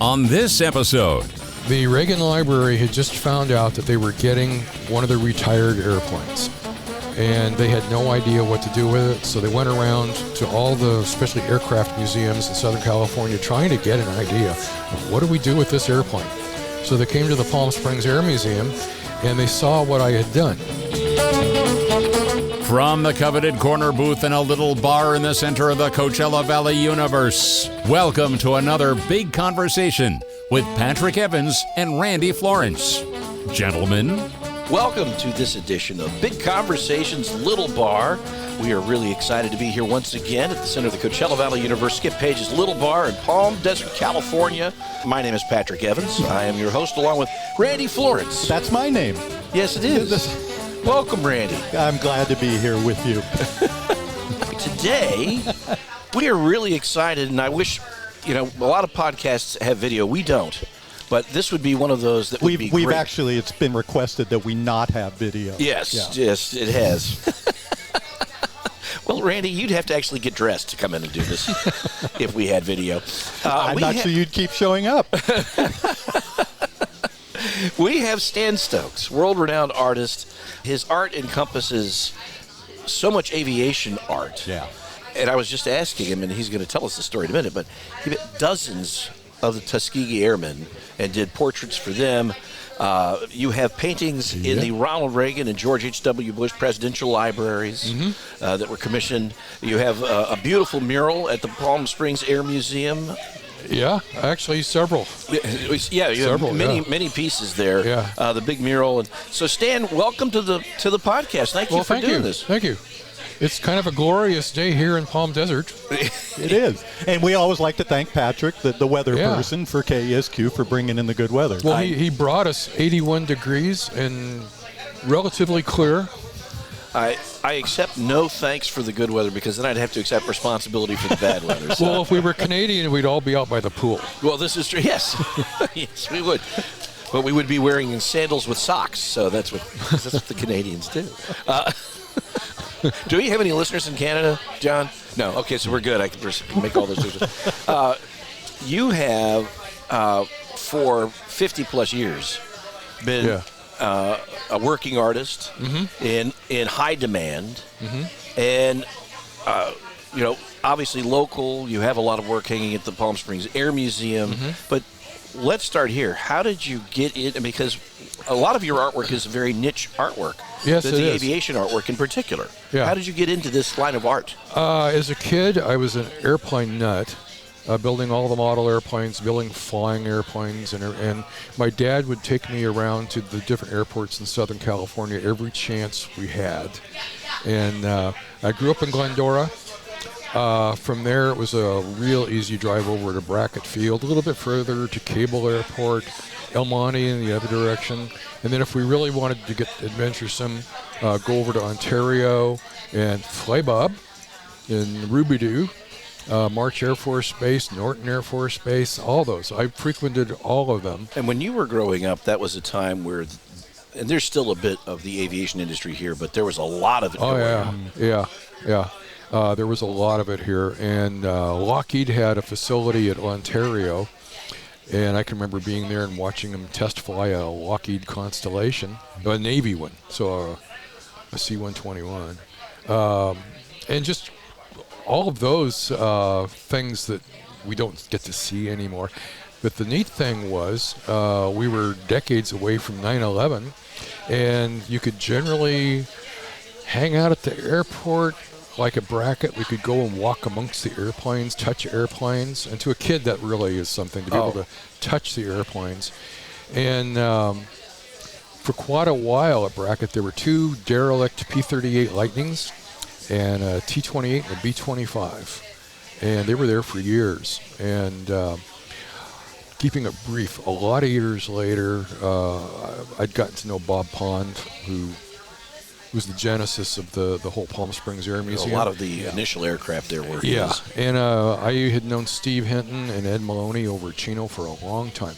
On this episode, the Reagan Library had just found out that they were getting one of the retired airplanes, and they had no idea what to do with it, so they went around to all the, especially aircraft museums in Southern California, trying to get an idea of what do we do with this airplane. So they came to the Palm Springs Air Museum, and they saw what I had done. from the coveted corner booth in a little bar in the center of the Coachella Valley Universe, welcome to another big conversation with Patrick Evans and Randy Florence. Gentlemen, welcome to this edition of Big Conversations Little Bar. We are really excited to be here once again at the center of the Coachella Valley Universe, Skip Paige's Little Bar in Palm Desert, California. My name is Patrick Evans. I am your host along with Randy Florence. That's my name. Yes, it is. Welcome, Randy. I'm glad to be here with you. Today, we are really excited, and I wish, a lot of podcasts have video. We don't. But this would be one of those that would be great. We've actually, it's been requested that we not have video. Yes, yes, it has. Well, Randy, you'd have to actually get dressed to come in and do this if we had video. I'm not sure you'd keep showing up. We have Stan Stokes, world-renowned artist. His art encompasses so much aviation art. Yeah. And I was just asking him, and he's going to tell us the story in a minute, but he met dozens of the Tuskegee Airmen and did portraits for them. You have paintings in the Ronald Reagan and George H.W. Bush presidential libraries that were commissioned. You have a beautiful mural at the Palm Springs Air Museum. Yeah, actually several. Yeah, you have many pieces there. Yeah. The big mural. And so, Stan, welcome to the podcast. Thank you for doing this. Thank you. It's kind of a glorious day here in Palm Desert. It is. And we always like to thank Patrick, the weather person for KESQ, for bringing in the good weather. Well, he brought us 81 degrees and relatively clear. I accept no thanks for the good weather, because then I'd have to accept responsibility for the bad weather. So. Well, if we were Canadian, we'd all be out by the pool. Well, this is true. Yes. Yes, we would. But we would be wearing sandals with socks, so that's what the Canadians do. Do we have any listeners in Canada, John? No. Okay, so we're good. I can make all those decisions. You have, for 50-plus years, been a working artist in high demand, and obviously local. You have a lot of work hanging at the Palm Springs Air Museum, but let's start here. How did you get in? Because a lot of your artwork is very niche artwork. Yes, it is. The aviation artwork in particular. Yeah. How did you get into this line of art? As a kid, I was an airplane nut. Building all the model airplanes, building flying airplanes, and my dad would take me around to the different airports in Southern California every chance we had. And I grew up in Glendora. From there, it was a real easy drive over to Brackett Field, a little bit further to Cable Airport, El Monte in the other direction. And then if we really wanted to get adventuresome, go over to Ontario and fly Bob in Rubidoux. March Air Force Base, Norton Air Force Base, all those. I frequented all of them. And when you were growing up, that was a time where, and there's still a bit of the aviation industry here, but there was a lot of it going on. Yeah. There was a lot of it here. And Lockheed had a facility at Ontario, and I can remember being there and watching them test fly a Lockheed Constellation, a Navy one, so a C-121. And just all of those things that we don't get to see anymore. But the neat thing was we were decades away from 9/11, and you could generally hang out at the airport like a Brackett. We could go and walk amongst the airplanes, touch airplanes. And to a kid, that really is something, to be able to touch the airplanes. And for quite a while at Brackett, there were two derelict P-38 Lightnings, and a T-28 and a B-25. And they were there for years. And keeping it brief, a lot of years later, I'd gotten to know Bob Pond, who was the genesis of the whole Palm Springs Air Museum. A lot of the initial aircraft there were his. Yeah, and I had known Steve Hinton and Ed Maloney over at Chino for a long time.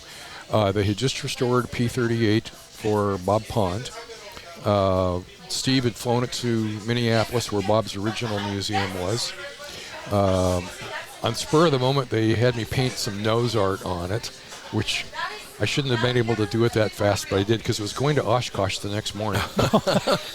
They had just restored P-38 for Bob Pond. Steve had flown it to Minneapolis, where Bob's original museum was. on spur of the moment, they had me paint some nose art on it, which I shouldn't have been able to do it that fast, but I did because it was going to Oshkosh the next morning.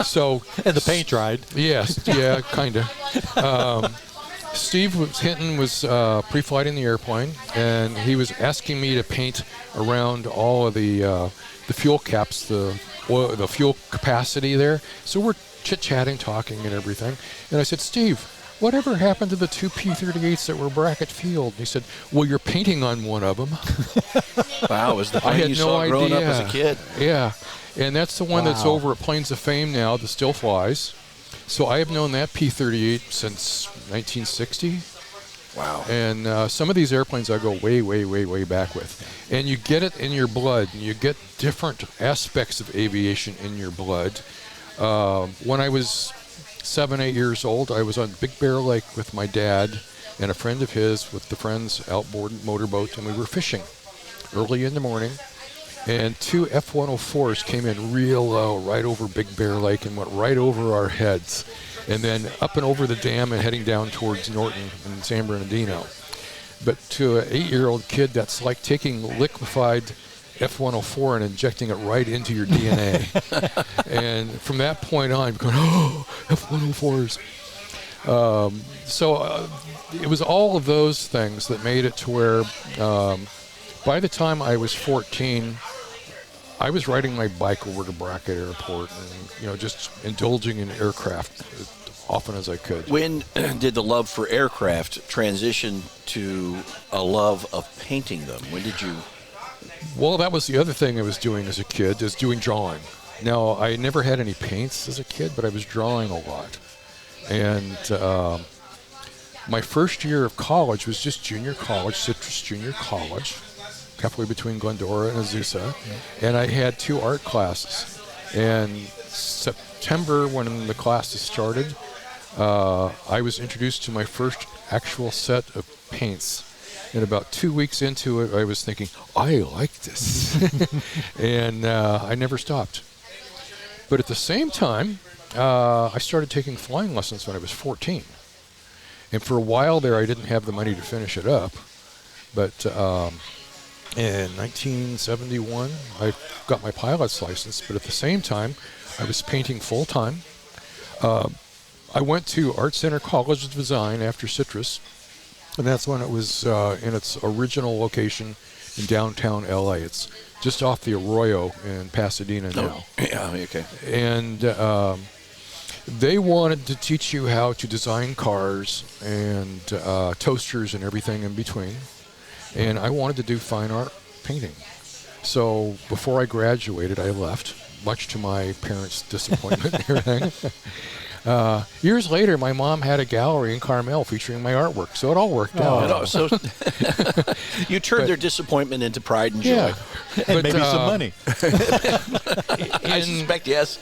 So And the paint dried. yes, yeah, kind of. Steve Hinton was pre-flighting the airplane, and he was asking me to paint around all of the fuel caps, the fuel capacity there. So we're chit-chatting, talking, and everything. And I said, Steve, whatever happened to the 2 P-38s that were Brackett Field? And he said, well, you're painting on one of them. Wow, was the I plane had you no saw growing up idea. as a kid? Yeah, and that's the one that's Wow. over at Plains of Fame now, that still flies. So I have known that P-38 since 1960. Wow. And some of these airplanes I go way, way, way, way back with. And you get it in your blood, and you get different aspects of aviation in your blood. When I was 7, 8 years old, I was on Big Bear Lake with my dad and a friend of his with the friends outboard motorboat, and we were fishing early in the morning. And 2 F-104s came in real low right over Big Bear Lake and went right over our heads. And then up and over the dam and heading down towards Norton and San Bernardino. But to an 8-year-old kid, that's like taking liquefied F-104 and injecting it right into your DNA. And from that point on, going, oh, F-104s. So it was all of those things that made it to where by the time I was 14, I was riding my bike over to Brackett Airport and, just indulging in aircraft as often as I could. When did the love for aircraft transition to a love of painting them? When did you? Well, that was the other thing I was doing as a kid, is doing drawing. Now, I never had any paints as a kid, but I was drawing a lot. And my first year of college was just junior college, Citrus Junior College, halfway between Glendora and Azusa. And I had 2 art classes. And September, when the classes started, I was introduced to my first actual set of paints. And about 2 weeks into it, I was thinking, I like this. And I never stopped. But at the same time, I started taking flying lessons when I was 14. And for a while there, I didn't have the money to finish it up. But in 1971, I got my pilot's license. But at the same time, I was painting full-time. I went to Art Center College of Design after Citrus. And that's when it was in its original location in downtown LA. It's just off the Arroyo in Pasadena now. Yeah, okay. And they wanted to teach you how to design cars and toasters and everything in between. And I wanted to do fine art painting. So before I graduated, I left, much to my parents' disappointment and everything. Years later, my mom had a gallery in Carmel featuring my artwork, so it all worked out. So you turned their disappointment into pride and joy. Yeah. And maybe some money. I suspect yes.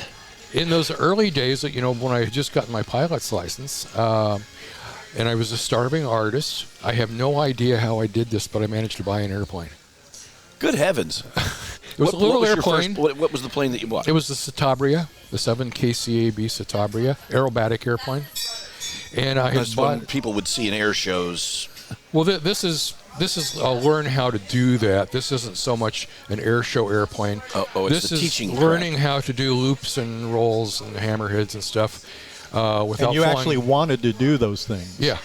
In those early days, when I had just gotten my pilot's license, and I was a starving artist, I have no idea how I did this, but I managed to buy an airplane. Good heavens. It was a little airplane. What was the plane that you bought? It was the Citabria, the 7 KCAB Citabria, aerobatic airplane. And I had That's bought. when people would see in air shows. Well, this is I'll learn how to do that. This isn't so much an air show airplane. It's this the is teaching learning track. how to do loops and rolls and hammerheads and stuff without And you flying. actually wanted to do those things. Yeah.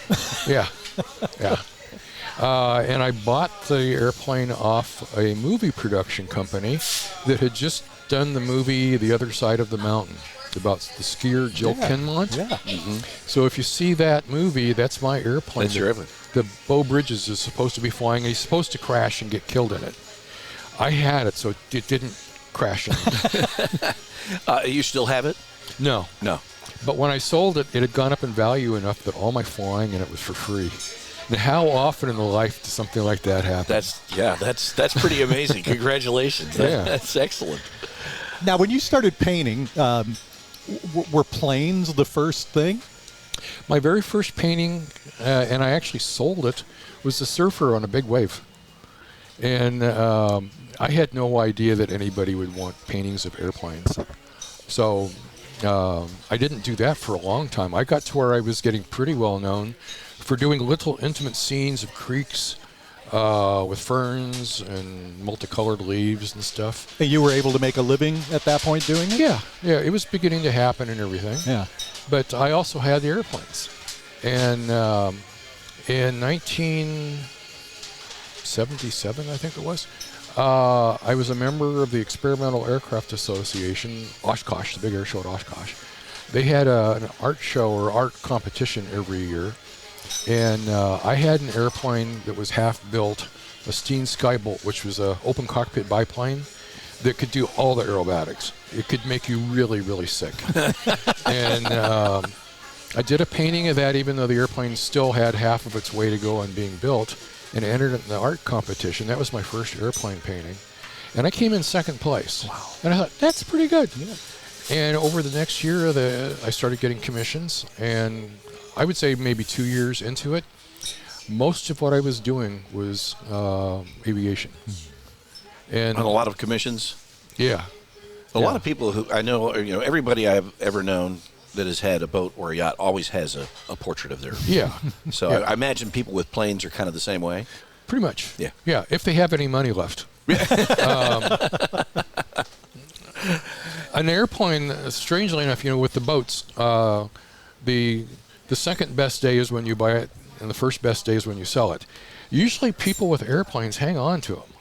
And I bought the airplane off a movie production company that had just done the movie The Other Side of the Mountain about the skier Jill Kinmont. Yeah. Mm-hmm. So if you see that movie, that's my airplane. That's your airplane. The Beau Bridges is supposed to be flying. He's supposed to crash and get killed in it. I had it, so it didn't crash in it. You still have it? No. But when I sold it, it had gone up in value enough that all my flying in it was for free. Now, how often in the life does something like that happen? That's pretty amazing. Congratulations. Yeah. That's excellent. Now, when you started painting, were planes the first thing? My very first painting, and I actually sold it, was the surfer on a big wave. And I had no idea that anybody would want paintings of airplanes. So I didn't do that for a long time. I got to where I was getting pretty well known for doing little intimate scenes of creeks with ferns and multicolored leaves and stuff. And you were able to make a living at that point doing it? Yeah, it was beginning to happen and everything. Yeah. But I also had the airplanes. And in 1977, I think it was, I was a member of the Experimental Aircraft Association, Oshkosh, the big air show at Oshkosh. They had an art show or art competition every year. And I had an airplane that was half built, a Steen Skybolt, which was an open cockpit biplane that could do all the aerobatics. It could make you really, really sick. And I did a painting of that, even though the airplane still had half of its way to go on being built, and entered it in the art competition. That was my first airplane painting. And I came in second place. Wow. And I thought, that's pretty good. Yeah. And over the next year, I started getting commissions, and I would say maybe 2 years into it, most of what I was doing was aviation. And a lot of commissions? Yeah. A lot of people who I know, everybody I've ever known that has had a boat or a yacht always has a portrait of theirs. Yeah. So yeah. I imagine people with planes are kind of the same way. Pretty much. Yeah. Yeah, if they have any money left. An airplane, strangely enough, with the boats, the second best day is when you buy it, and the first best day is when you sell it. Usually people with airplanes hang on to them.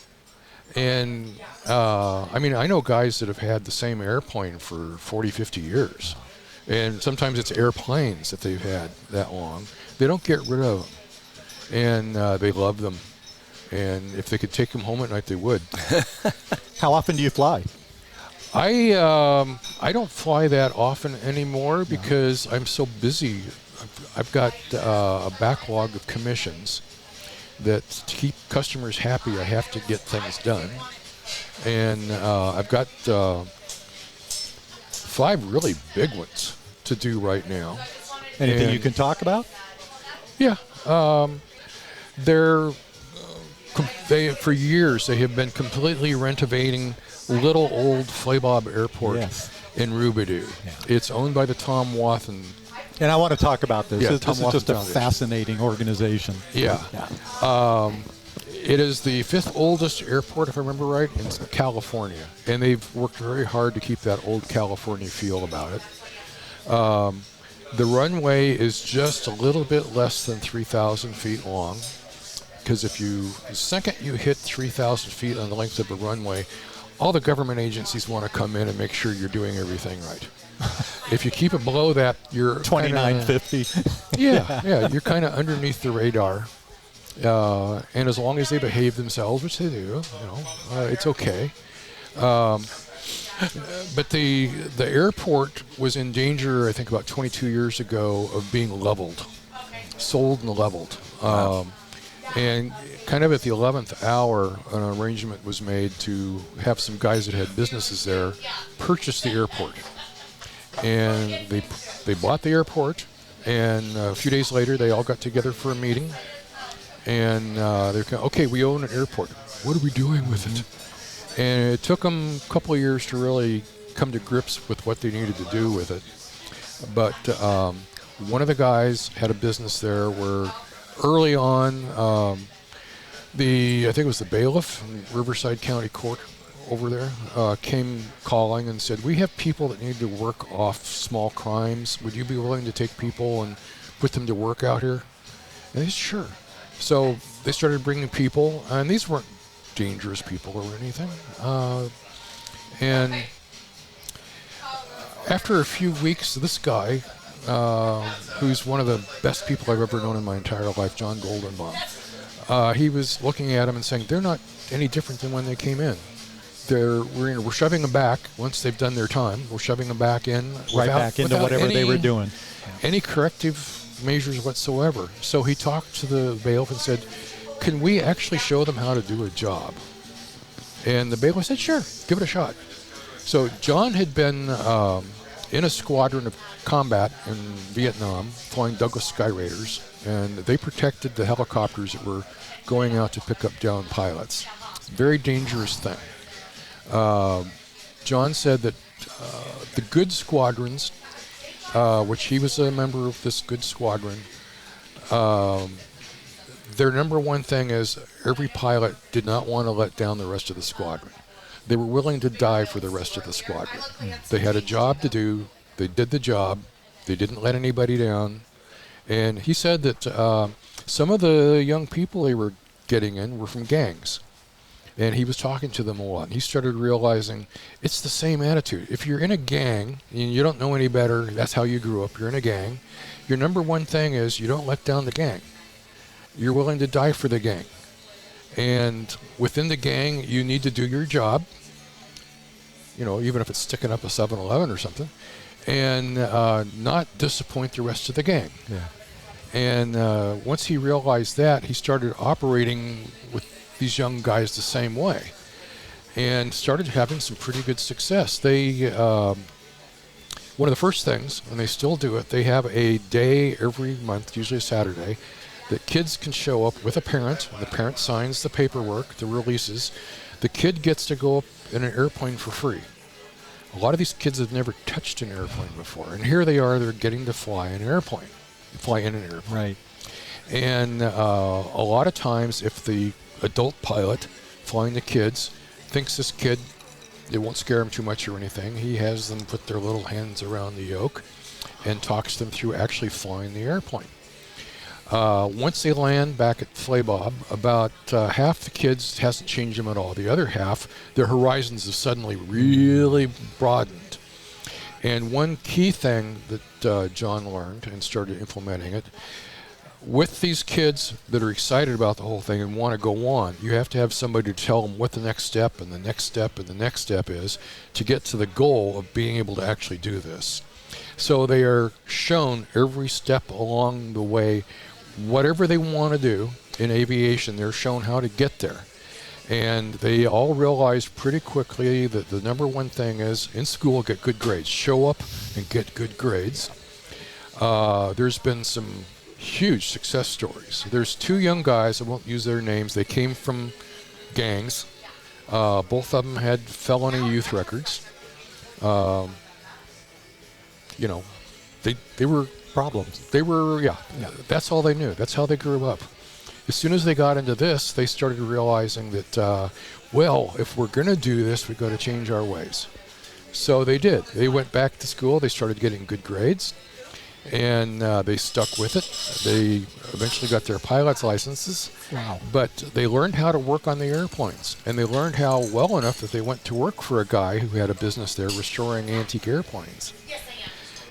And, I know guys that have had the same airplane for 40, 50 years. And sometimes it's airplanes that they've had that long. They don't get rid of them. And they love them. And if they could take them home at night, they would. How often do you fly? I don't fly that often anymore because I'm so busy. I've got a backlog of commissions that to keep customers happy, I have to get things done. And I've got 5 really big ones to do right now. Anything you can talk about? Yeah. They for years, they have been completely renovating little old Flaybob Airport in Rubidoux. Yeah. It's owned by the Tom Wathen. And I want to talk about this. Yeah, This is just a fascinating organization. Yeah. It is the 5th oldest airport, if I remember right, in California. And they've worked very hard to keep that old California feel about it. The runway is just a little bit less than 3,000 feet long. Because the second you hit 3,000 feet on the length of a runway, all the government agencies want to come in and make sure you're doing everything right. If you keep it below that, you're 2950. Yeah, you're kind of underneath the radar. And as long as they behave themselves, which they do, it's okay. But the airport was in danger, I think, about 22 years ago of being leveled, sold and leveled. Wow. And kind of at the 11th hour, an arrangement was made to have some guys that had businesses there purchase the airport. And they bought the airport, and a few days later, they all got together for a meeting. And they're kind of, okay, we own an airport. What are we doing with it? And it took them a couple of years to really come to grips with what they needed to do with it. But one of the guys had a business there where early on, I think it was the bailiff in Riverside County Court over there, came calling and said, we have people that need to work off small crimes. Would you be willing to take people and put them to work out here? And they said, sure. So they started bringing people, and these weren't dangerous people or anything. And after a few weeks, this guy, who's one of the best people I've ever known in my entire life, John Goldenbaum, he was looking at them and saying, they're not any different than when they came in. We're shoving them back once they've done their time. We're shoving them back in. Right back into whatever they were doing. Any corrective measures whatsoever. So he talked to the bailiff and said, can we actually show them how to do a job? And the bailiff said, sure, give it a shot. So John had been in a squadron of combat in Vietnam, flying Douglas Sky Raiders, and they protected the helicopters that were going out to pick up downed pilots. Very dangerous thing. John said that the good squadrons, which he was a member of this good squadron, their number one thing is every pilot did not want to let down the rest of the squadron. They were willing to die for the rest of the squadron. They had a job to do. They did the job. They didn't let anybody down. And he said that some of the young people they were getting in were from gangs. And he was talking to them a lot. And he started realizing it's the same attitude. If you're in a gang and you don't know any better, that's how you grew up, you're in a gang, your number one thing is you don't let down the gang. You're willing to die for the gang. And within the gang, you need to do your job, you know, even if it's sticking up a 7-Eleven or something, and not disappoint the rest of the gang. Yeah. And once he realized that, he started operating with these young guys the same way and started having some pretty good success. They, one of the first things, and they still do it, they have a day every month, usually a Saturday, that kids can show up with a parent. The parent signs the paperwork, the releases. The kid gets to go up in an airplane for free. A lot of these kids have never touched an airplane before, and here they are, they're getting to fly in an airplane. Right. And a lot of times, if the adult pilot flying the kids thinks this kid, it won't scare him too much or anything, he has them put their little hands around the yoke and talks them through actually flying the airplane. Once they land back at Flaybob, about half the kids hasn't changed them at all. The other half, their horizons have suddenly really broadened. And one key thing that John learned and started implementing it, with these kids that are excited about the whole thing and want to go on, you have to have somebody to tell them what the next step and the next step and the next step is to get to the goal of being able to actually do this. So they are shown every step along the way. Whatever they want to do in aviation, they're shown how to get there. And they all realize pretty quickly that the number one thing is, in school, get good grades. Show up and get good grades. There's been some huge success stories. There's two young guys, I won't use their names, they came from gangs. Both of them had felony youth records. You know, they were Problems. They were, yeah, that's all they knew. That's how they grew up. As soon as they got into this, they started realizing that, well, if we're going to do this, we've got to change our ways. So they did. They went back to school. They started getting good grades, and they stuck with it. They eventually got their pilot's licenses. Wow. But they learned how to work on the airplanes, and they learned how well enough that they went to work for a guy who had a business there restoring antique airplanes.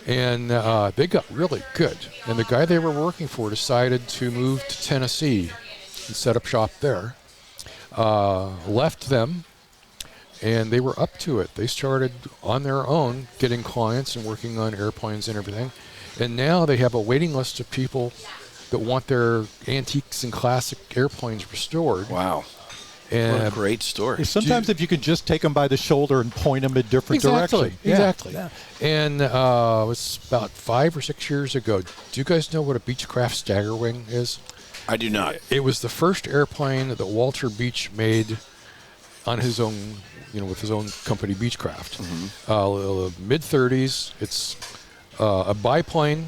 And they got really good. And the guy they were working for decided to move to Tennessee and set up shop there. Left them, and they were up to it. They started on their own getting clients and working on airplanes and everything. And now they have a waiting list of people that want their antiques and classic airplanes restored. Wow. And what a great story. Sometimes if you could just take them by the shoulder and point them in different directions. Exactly. Yeah. And it was about 5 or 6 years ago. Do you guys know what a Beechcraft Staggerwing is? I do not. It was the first airplane that Walter Beech made on his own, with his own company, Beechcraft. Mm-hmm. Mid-30s. It's a biplane.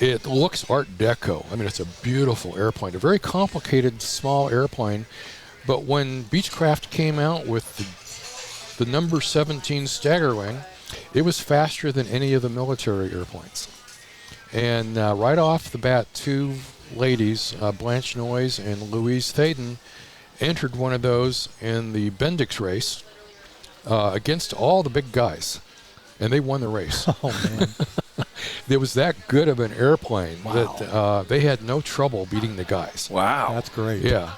It looks Art Deco. I mean, it's a beautiful airplane. A very complicated, small airplane. But when Beechcraft came out with the number 17 Staggerwing, it was faster than any of the military airplanes. And right off the bat, two ladies, Blanche Noyes and Louise Thaden, entered one of those in the Bendix race against all the big guys. And they won the race. Oh, man. It was that good of an airplane that they had no trouble beating the guys. Wow. That's great. Yeah.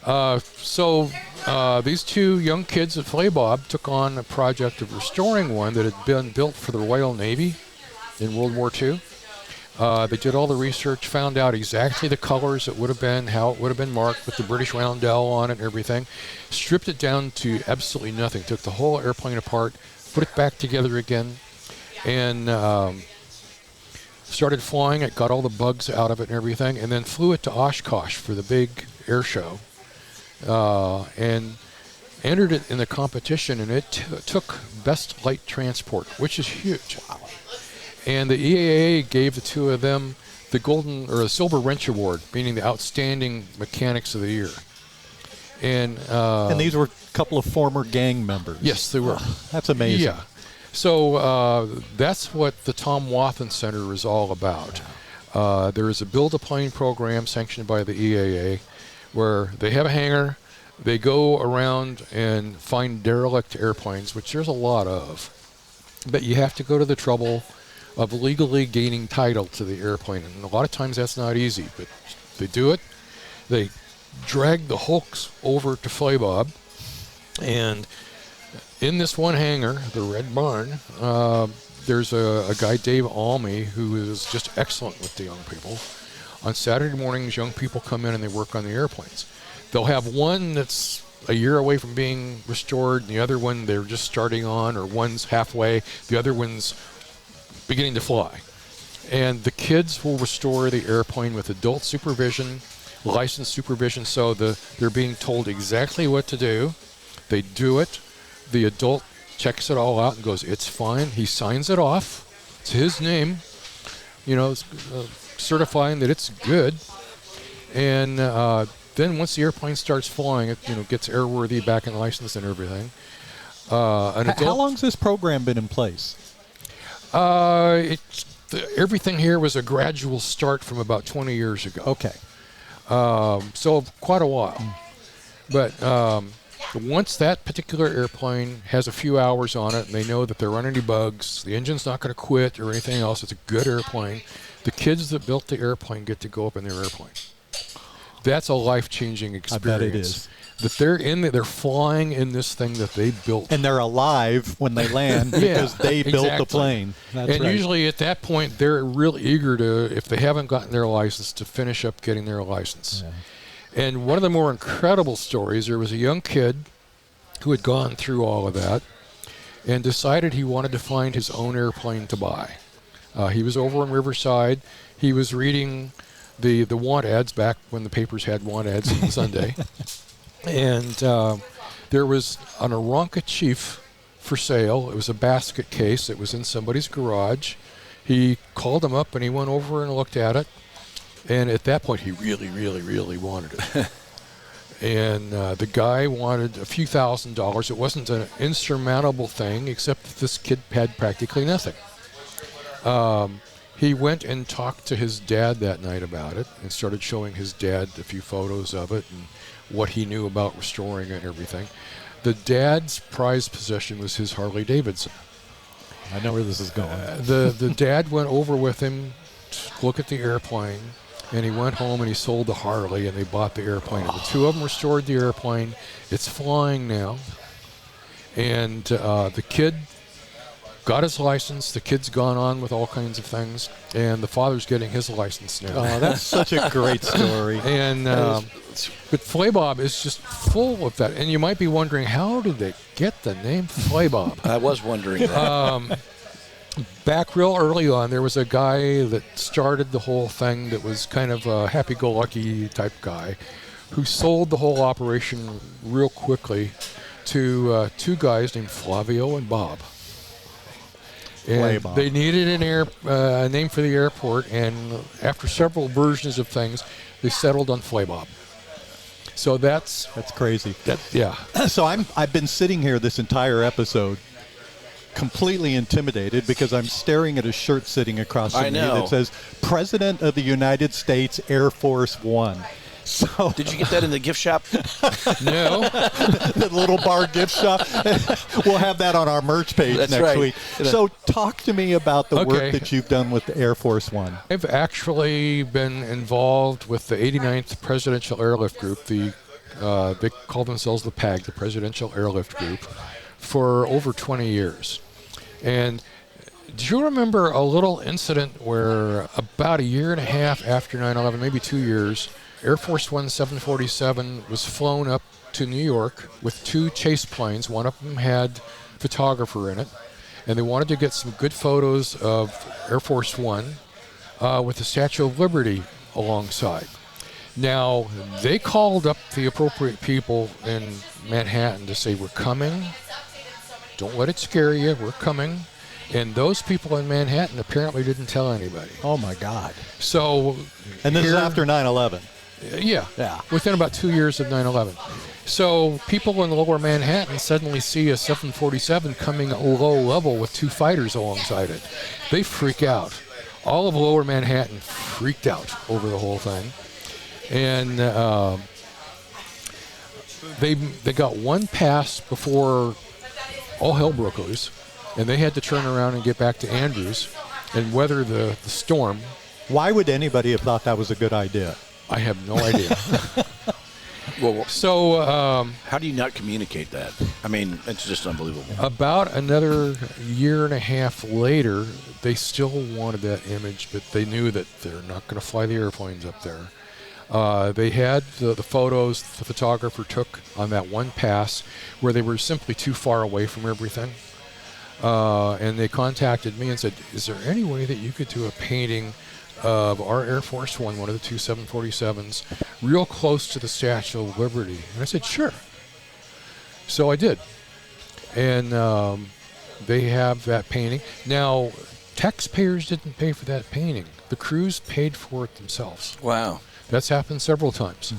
So these two young kids at Flaybob took on a project of restoring one that had been built for the Royal Navy in World War II. They did all the research, found out exactly the colors it would have been, how it would have been marked with the British roundel on it and everything. Stripped it down to absolutely nothing. Took the whole airplane apart, put it back together again, and started flying it, got all the bugs out of it and everything, and then flew it to Oshkosh for the big air show. And entered it in the competition, and it took Best Light Transport, which is huge. Wow. And the EAA gave the two of them the golden or the silver wrench award, meaning the outstanding mechanics of the year. And these were a couple of former gang members. Yes, they were. That's amazing. Yeah. So that's what the Tom Wathen Center is all about. There is a build-a-plane program sanctioned by the EAA where they have a hangar. They go around and find derelict airplanes, which there's a lot of. But you have to go to the trouble of legally gaining title to the airplane. And a lot of times that's not easy, but they do it. They drag the hulks over to Flybob. And in this one hangar, the Red Barn, there's a guy, Dave Almy, who is just excellent with the young people. On Saturday mornings, young people come in and they work on the airplanes. They'll have one that's a year away from being restored, and the other one they're just starting on, or one's halfway, the other one's beginning to fly. And the kids will restore the airplane with adult supervision, licensed supervision, so they're being told exactly what to do. They do it. The adult checks it all out and goes, "It's fine." He signs it off. It's his name, certifying that it's good. And then once the airplane starts flying, it gets airworthy, back in license and everything. How long's this program been in place? Everything here was a gradual start from about 20 years ago. Okay. So quite a while. But once that particular airplane has a few hours on it and they know that there aren't any bugs, the engine's not going to quit or anything else, it's a good airplane, the kids that built the airplane get to go up in their airplane. That's a life-changing experience. I bet it is. That they're flying in this thing that they built. And they're alive when they land because they built the plane. That's and right. Usually at that point, they're real eager to, if they haven't gotten their license, to finish up getting their license. Yeah. And one of the more incredible stories, there was a young kid who had gone through all of that and decided he wanted to find his own airplane to buy. He was over in Riverside. He was reading the want ads back when the papers had want ads on Sunday. And there was an Aranca Chief for sale. It was a basket case. It was in somebody's garage. He called him up and he went over and looked at it. And at that point, he really, really, really wanted it. And the guy wanted a few $1,000s. It wasn't an insurmountable thing, except that this kid had practically nothing. He went and talked to his dad that night about it and started showing his dad a few photos of it and what he knew about restoring it and everything. The dad's prized possession was his Harley Davidson. I know where this is going. The dad went over with him to look at the airplane, and he went home and he sold the Harley, and they bought the airplane. And the two of them restored the airplane. It's flying now. And the kid got his license. The kid's gone on with all kinds of things, and the father's getting his license now. Oh, that's such a great story. And but Flybob is just full of that. And you might be wondering, how did they get the name Flybob? I was wondering that. Back real early on, there was a guy that started the whole thing that was kind of a happy-go-lucky type guy who sold the whole operation real quickly to two guys named Flavio and Bob. And they needed a name for the airport, and after several versions of things, they settled on Flybob. So that's crazy. Yeah. So I've been sitting here this entire episode completely intimidated because I'm staring at a shirt sitting across from me that says President of the United States Air Force One. So did you get that in the gift shop? No. The little bar gift shop. We'll have that on our merch page next week. So talk to me about the work that you've done with the Air Force One. I've actually been involved with the 89th Presidential Airlift Group. They call themselves the PAG, the Presidential Airlift Group, for over 20 years. And do you remember a little incident where about a year and a half after 9/11, maybe 2 years, Air Force One 747 was flown up to New York with two chase planes. One of them had a photographer in it, and they wanted to get some good photos of Air Force One with the Statue of Liberty alongside. Now, they called up the appropriate people in Manhattan to say, "We're coming. Don't let it scare you. We're coming." And those people in Manhattan apparently didn't tell anybody. Oh, my God. So, and this is after 9/11. Yeah. Within about 2 years of 9/11. So people in lower Manhattan suddenly see a 747 coming at low level with 2 fighters alongside it. They freak out. All of lower Manhattan freaked out over the whole thing. And they got one pass before all hell broke loose. And they had to turn around and get back to Andrews and weather the storm. Why would anybody have thought that was a good idea? I have no idea. How do you not communicate that? I mean, it's just unbelievable. About another year and a half later, they still wanted that image, but they knew that they're not going to fly the airplanes up there. They had the photos the photographer took on that one pass where they were simply too far away from everything. And they contacted me and said, is there any way that you could do a painting of our Air Force One, one of the 2 747s, real close to the Statue of Liberty? And I said, sure. So I did. And they have that painting. Now, taxpayers didn't pay for that painting. The crews paid for it themselves. Wow. That's happened several times.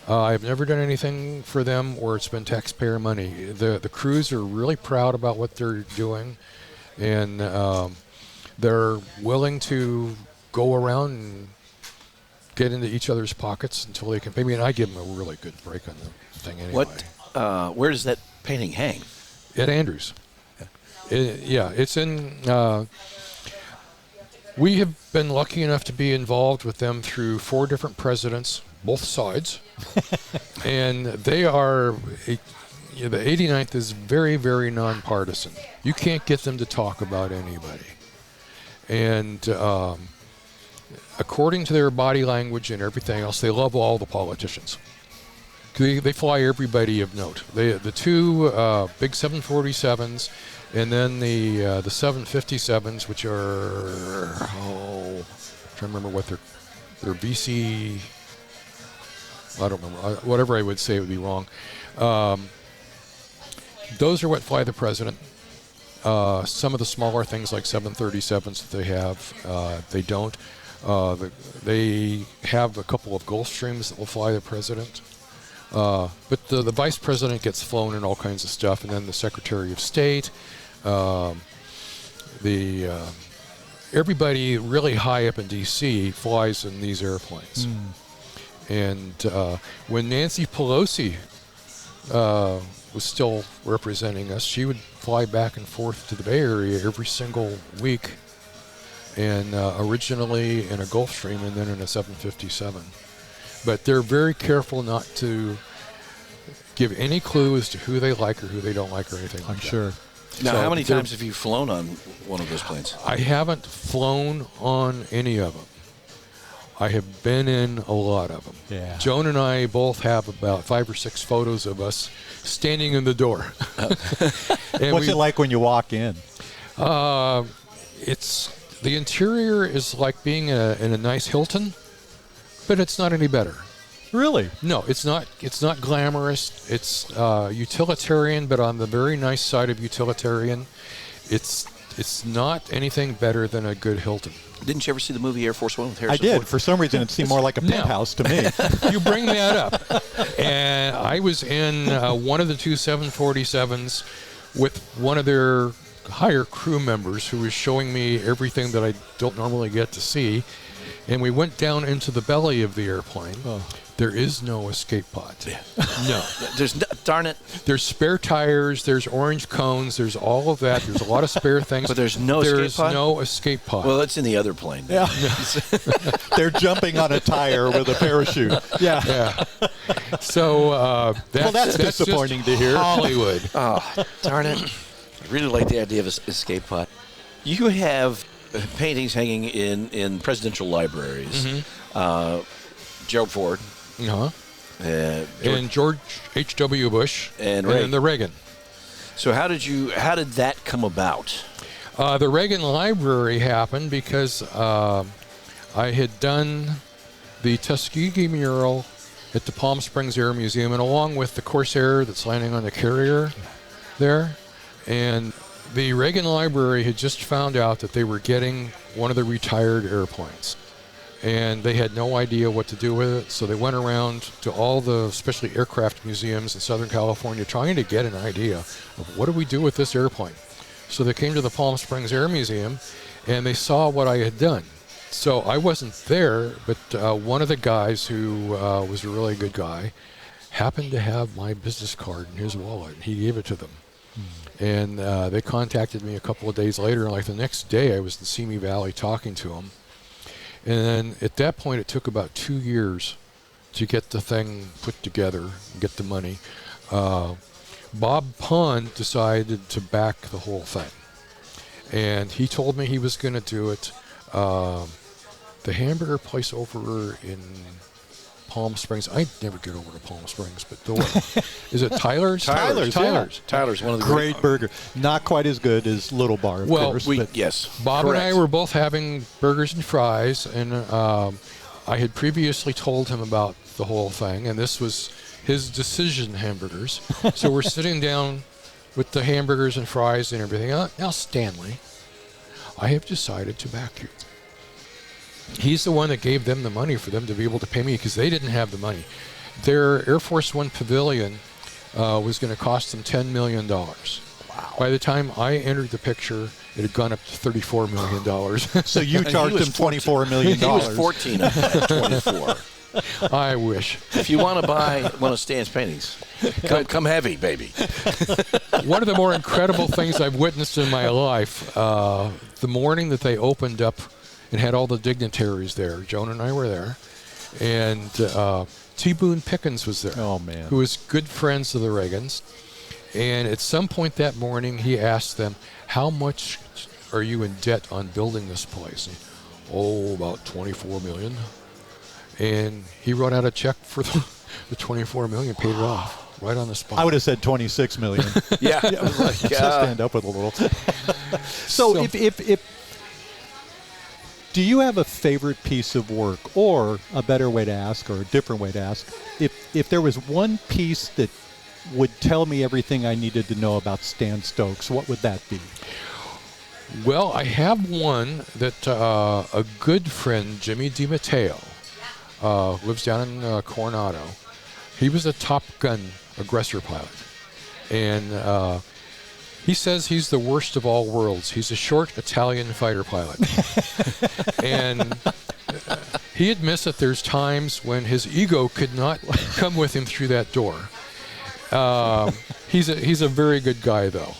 I've never done anything for them where it's been taxpayer money. The crews are really proud about what they're doing, and they're willing to go around and get into each other's pockets until they can pay me, and I give them a really good break on the thing anyway. Where does that painting hang? At Andrews. It's in... we have been lucky enough to be involved with them through 4 different presidents, both sides. And they are... the 89th is very, very nonpartisan. You can't get them to talk about anybody. And... according to their body language and everything else, they love all the politicians. They fly everybody of note. The 2 big 747s, and then the 757s, which are I'm trying to remember what they're BC. I don't remember. Whatever I would say would be wrong. Those are what fly the president. Some of the smaller things like 737s that they have, they don't. They have a couple of Gulfstreams that will fly the president. But the vice president gets flown in all kinds of stuff, and then the Secretary of State, everybody really high up in D.C. flies in these airplanes. And when Nancy Pelosi was still representing us, she would fly back and forth to the Bay Area every single week, and originally in a Gulfstream and then in a 757. But they're very careful not to give any clue as to who they like or who they don't like or anything like that. I'm sure. Now, how many times have you flown on one of those planes? I haven't flown on any of them. I have been in a lot of them. Yeah. Joan and I both have about 5 or 6 photos of us standing in the door. What's it like when you walk in? The interior is like being in a nice Hilton, but it's not any better. Really? No, it's not. It's not glamorous. It's utilitarian, but on the very nice side of utilitarian. It's not anything better than a good Hilton. Didn't you ever see the movie Air Force One with Harrison Ford? I did. Ford? For some reason, it seemed more like a penthouse to me. You bring that up. And I was in one of the 2 747s with one of their higher crew members who was showing me everything that I don't normally get to see. And we went down into the belly of the airplane. Oh. There is no escape pod. Yeah. No. Darn it. There's spare tires. There's orange cones. There's all of that. There's a lot of spare things. But there's no escape pod? There's no escape pod. Well, it's in the other plane. Yeah. They're jumping on a tire with a parachute. Yeah. So that's disappointing to hear. Hollywood. Oh, darn it. I really like the idea of escape pod. You have paintings hanging in presidential libraries. Mm-hmm. Gerald Ford. Uh-huh. And George H.W. Bush. And the Reagan. So how did that come about? The Reagan Library happened because I had done the Tuskegee mural at the Palm Springs Air Museum, and along with the Corsair that's landing on the carrier there, and the Reagan Library had just found out that they were getting one of the retired airplanes. And they had no idea what to do with it, so they went around to all the, especially aircraft museums in Southern California, trying to get an idea of what do we do with this airplane. So they came to the Palm Springs Air Museum, and they saw what I had done. So I wasn't there, but one of the guys who was a really good guy happened to have my business card in his wallet, and he gave it to them. And they contacted me a couple of days later, and like the next day I was in Simi Valley talking to them. And then at that point it took about 2 years to get the thing put together and get the money. Bob Pond decided to back the whole thing. And he told me he was going to do it. The hamburger place over in Palm Springs. I never get over to Palm Springs, but the one, is it Tyler's? Tyler's. Tyler's, one of the great burger. Not quite as good as Little Bar, of course. Yes. Bob correct. and I were both having burgers and fries, and I had previously told him about the whole thing, and this was his decision hamburgers. So we're sitting down with the hamburgers and fries and everything. Now, Stanley, I have decided to back you. He's the one that gave them the money for them to be able to pay me because they didn't have the money. Their Air Force One pavilion was going to cost them $10 million. Wow. By the time I entered the picture, it had gone up to $34 million. So you charged him $24 million. He was 14 of that, 24. I wish. If you want to buy one of Stan's paintings, come heavy, baby. One of the more incredible things I've witnessed in my life, the morning that they opened up and had all the dignitaries there, Joan and I were there, and T. Boone Pickens was there. Oh, man. Who was good friends of the Reagans. And at some point that morning, he asked them, how much are you in debt on building this place? And, about $24 million. And he wrote out a check for the $24 million, paid it off right on the spot. I would have said $26 million. Yeah. I was like, stand up with a little. So if do you have a favorite piece of work, or a better way to ask, or a different way to ask, if there was one piece that would tell me everything I needed to know about Stan Stokes, what would that be? Well, I have one that a good friend, Jimmy DiMatteo, lives down in Coronado. He was a Top Gun aggressor pilot. And he says he's the worst of all worlds. He's a short Italian fighter pilot. And he admits that there's times when his ego could not come with him through that door. He's a very good guy, though.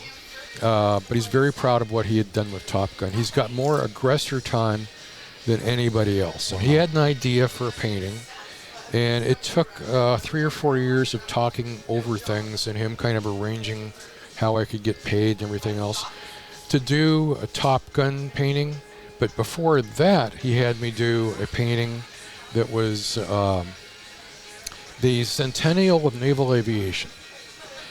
But he's very proud of what he had done with Top Gun. He's got more aggressor time than anybody else. So he had an idea for a painting, and it took 3 or 4 years of talking over things and him kind of arranging how I could get paid and everything else to do a Top Gun painting. But before that, he had me do a painting that was the centennial of naval aviation.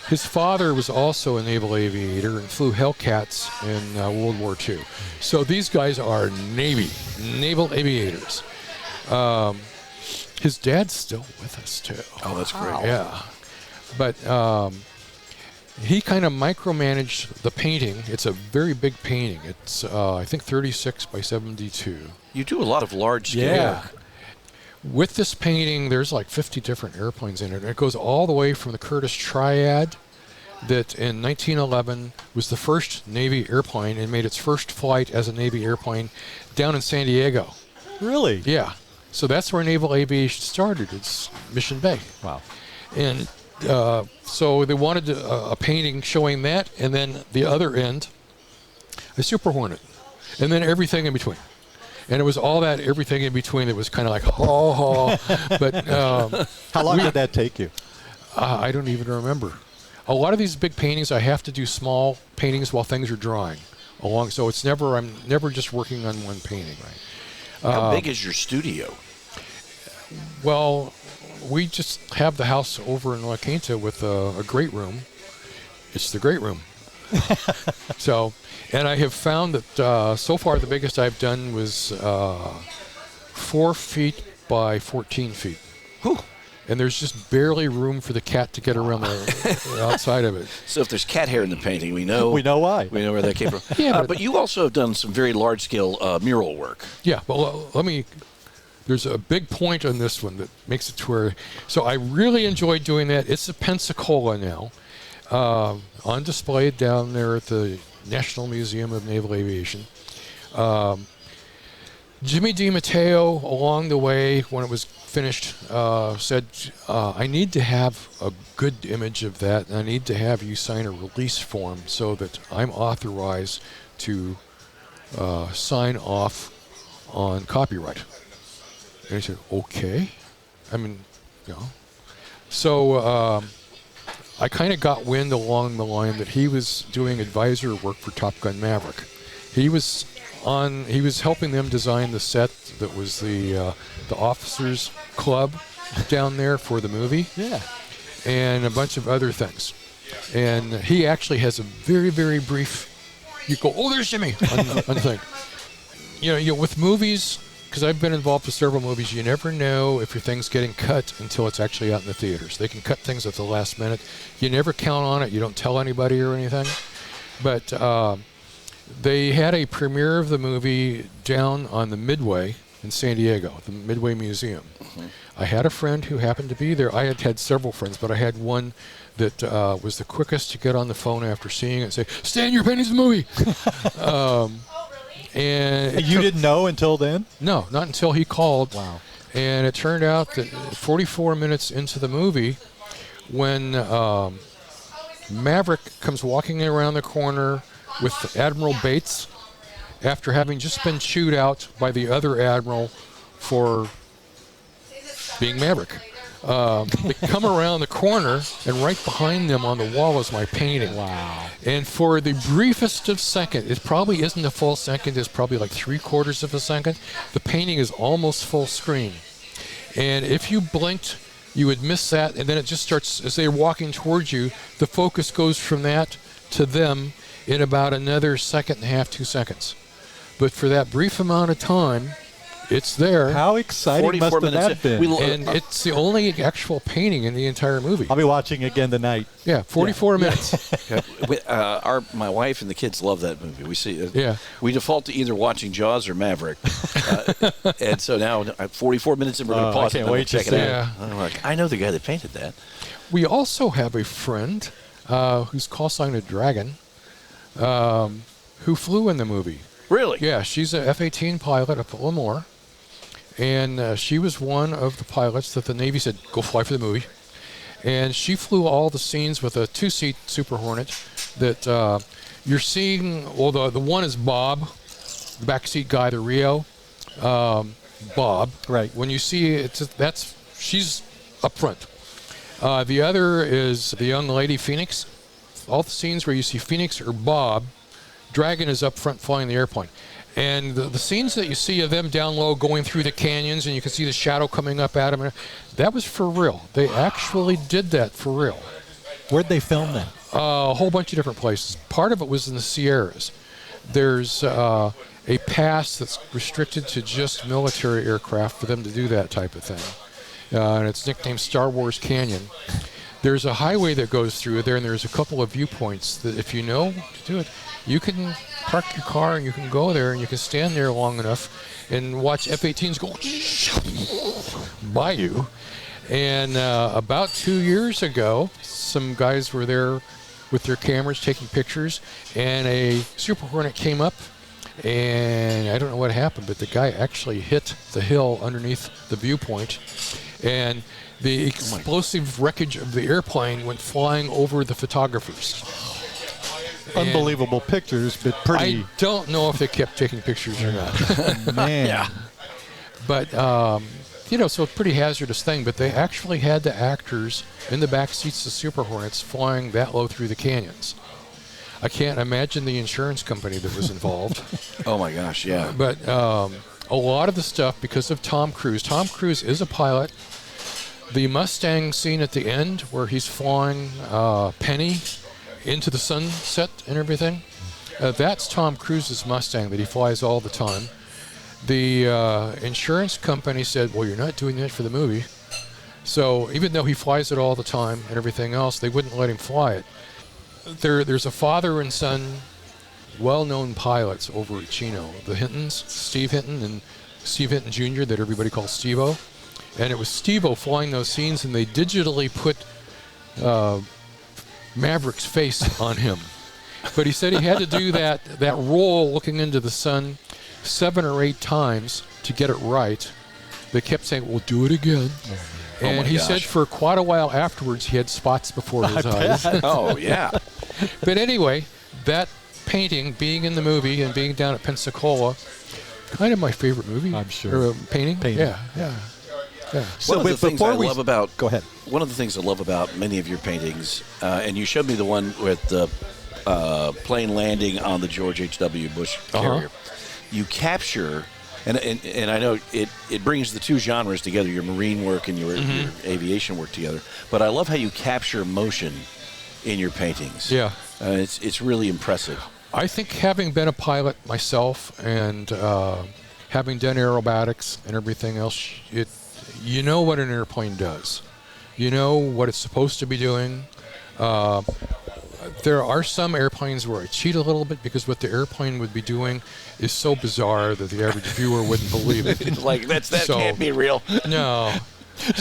His father was also a naval aviator and flew Hellcats in World War II. So these guys are naval aviators. His dad's still with us, too. Oh, that's great. Yeah. But he kind of micromanaged the painting. It's a very big painting. It's, I think, 36 by 72. You do a lot of large scale. Yeah. With this painting, there's like 50 different airplanes in it. And it goes all the way from the Curtiss Triad that in 1911 was the first Navy airplane and made its first flight as a Navy airplane down in San Diego. Really? Yeah. So that's where naval aviation started. It's Mission Bay. Wow. And so they wanted a painting showing that, and then the other end, a Super Hornet, and then everything in between. And it was all that everything in between that was kind of like, But how long did that take you? I don't even remember. A lot of these big paintings, I have to do small paintings while things are drying along. So it's I'm never just working on one painting. Right. How big is your studio? Well, we just have the house over in La Quinta with a great room. It's the great room. So, and I have found that so far the biggest I've done was 4 feet by 14 feet. Whew. and there's just barely room for the cat to get around the outside of it. So if there's cat hair in the painting, we know why. We know where that came from. Yeah, but you also have done some very large-scale mural work. Yeah, well, there's a big point on this one that makes it to where, so I really enjoyed doing that. It's a Pensacola now, on display down there at the National Museum of Naval Aviation. Jimmy DiMatteo, along the way, when it was finished, said, I need to have a good image of that, and I need to have you sign a release form so that I'm authorized to sign off on copyright. And he said, okay. So I kind of got wind along the line that he was doing advisor work for Top Gun Maverick. He was helping them design the set that was the officers club down there for the movie. Yeah. And a bunch of other things. And he actually has a very, very brief, you go, oh, there's Jimmy, on thing. You know, with movies, because I've been involved with several movies, you never know if your thing's getting cut until it's actually out in the theaters. They can cut things at the last minute. You never count on it. You don't tell anybody or anything. But they had a premiere of the movie down on the Midway in San Diego, the Midway Museum. Mm-hmm. I had a friend who happened to be there. I had several friends, but I had one that was the quickest to get on the phone after seeing it and say, Stan, you're painting the movie. And you didn't know until then? No, not until he called. Wow. And it turned out that 44 minutes into the movie, when Maverick comes walking around the corner with Admiral Bates, after having just been chewed out by the other admiral for being Maverick. They come around the corner, and right behind them on the wall is my painting. Wow. And for the briefest of second, it probably isn't a full second, it's probably like 3/4 of a second, the painting is almost full screen. And if you blinked, you would miss that, and then it just starts, as they're walking towards you, the focus goes from that to them in about another 1.5 to 2 seconds. But for that brief amount of time, it's there. How exciting must have that been? And it's the only actual painting in the entire movie. I'll be watching again tonight. Yeah, 44 minutes. My wife and the kids love that movie. We see it. Yeah. We default to either watching Jaws or Maverick. And so now 44 minutes and we're going to pause I can't wait to check it see out. Yeah. I'm like, I know the guy that painted that. We also have a friend whose call sign is Dragon, who flew in the movie. Really? Yeah, she's a F-18 pilot up at Lemoore. And she was one of the pilots that the Navy said, go fly for the movie. And she flew all the scenes with a 2-seat Super Hornet that you're seeing. Well, the one is Bob, the backseat guy, the Rio. Bob. Right. When you see it, she's up front. The other is the young lady, Phoenix. All the scenes where you see Phoenix or Bob, Dragon is up front flying the airplane. And the scenes that you see of them down low going through the canyons and you can see the shadow coming up at them, that was for real. They actually did that for real. Where'd they film that? A whole bunch of different places. Part of it was in the Sierras. There's a pass that's restricted to just military aircraft for them to do that type of thing. And it's nicknamed Star Wars Canyon. There's a highway that goes through there, and there's a couple of viewpoints that if you know to do it, you can park your car and you can go there and you can stand there long enough and watch F-18s go by you. And about 2 years ago, some guys were there with their cameras taking pictures, and a Super Hornet came up, and I don't know what happened, but the guy actually hit the hill underneath the viewpoint, and the explosive wreckage of the airplane went flying over the photographers. Unbelievable pictures, but pretty. I don't know if they kept taking pictures or not. Man. Yeah. But, so it's a pretty hazardous thing, but they actually had the actors in the back seats of Super Hornets flying that low through the canyons. I can't imagine the insurance company that was involved. Oh, my gosh, yeah. But a lot of the stuff, because of Tom Cruise is a pilot. The Mustang scene at the end where he's flying Penny into the sunset and everything, that's Tom Cruise's Mustang that he flies all the time. The insurance company said, well, you're not doing that for the movie. So even though he flies it all the time and everything else, they wouldn't let him fly it. There's a father and son, well-known pilots over at Chino, the Hintons, Steve Hinton and Steve Hinton Jr., that everybody calls Steve-O. And it was Steve-O flying those scenes, and they digitally put Maverick's face on him. But he said he had to do that roll looking into the sun 7 or 8 times to get it right. They kept saying, "We'll do it again." And he said for quite a while afterwards, he had spots before his eyes. Oh, yeah. But anyway, that painting, being in the movie and being down at Pensacola, kind of my favorite movie. I'm sure. Or, painting? Yeah. So one of the things I love about go ahead. One of the things I love about many of your paintings, and you showed me the one with the plane landing on the George H.W. Bush carrier. You capture, and I know it brings the two genres together, your marine work and your aviation work together. But I love how you capture motion in your paintings. Yeah. It's really impressive. I think having been a pilot myself and having done aerobatics and everything else, you know what an airplane does. You know what it's supposed to be doing. There are some airplanes where I cheat a little bit because what the airplane would be doing is so bizarre that the average viewer wouldn't believe it. Like, that can't be real. No.